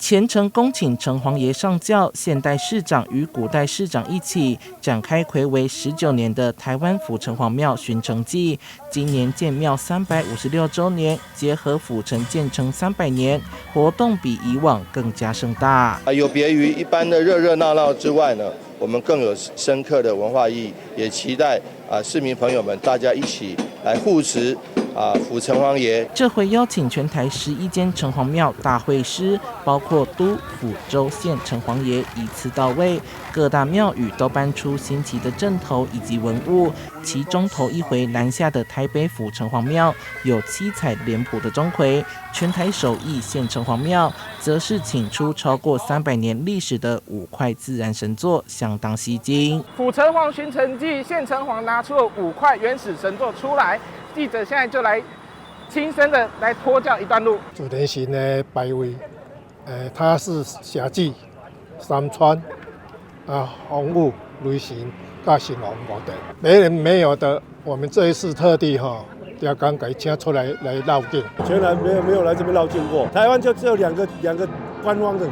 虔诚恭请城隍爷上轿，现代市长与古代市长一起展开睽违19年的台湾府城隍庙巡城记。今年建庙356周年，结合府城建成300年，活动比以往更加盛大。有别于一般的热热闹闹之外呢，我们更有深刻的文化意义，也期待市民朋友们大家一起来护持府城隍爷。这回邀请全台11间城隍庙大会师，包括都、府、州、县城隍爷一次到位。各大庙宇都搬出新奇的阵头以及文物，其中头一回南下的台北府城隍庙有7彩脸谱的钟馗，全台首义县城隍庙则是请出超过300年历史的5块自然神座，相当吸睛。府城隍巡城记，县城隍拿出了5块原始神座出来，记者现在就来亲身的来托教一段路。主人神的牌位，它是辖稷、山川、洪武、雷神、大神王5德，别人没有的，我们这一次特地要刚给请出来绕境，全然没有来这边绕境过。台湾就只有两个官方的，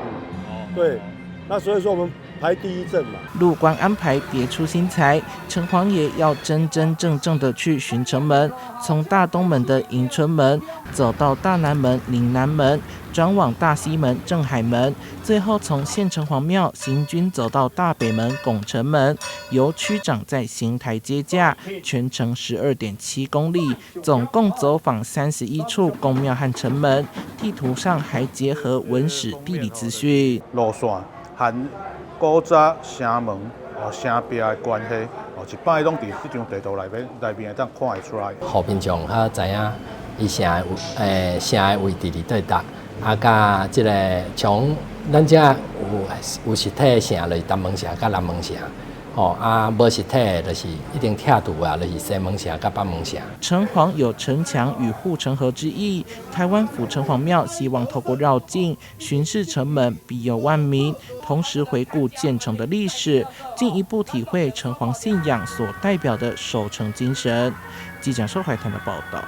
对，那所以说我们排第一阵嘛。入关安排别出心裁，城隍爷要真真正正的去巡城门，从大东门的迎春门走到大南门、岭南门，转往大西门、镇海门，最后从县城隍庙行军走到大北门、拱城门，由区长在行台接驾，全程12.7公里，总共走访31处宫庙和城门。地图上还结合文史地理资讯，路线和古早城门、城壁的关系，一般拢伫这张地图内面会当看会出来。互民众较知影伊城的位置伫倒搭，甲即个从咱遮有实体的城，就是东门城甲南门城。无实体的就是一定拆除就是西门城甲北门城。城隍有城墙与护城河之意，台湾府城隍庙希望透过绕境巡视城门，庇佑万民，同时回顾建成的历史，进一步体会城隍信仰所代表的守城精神。记者周怀谈的报道。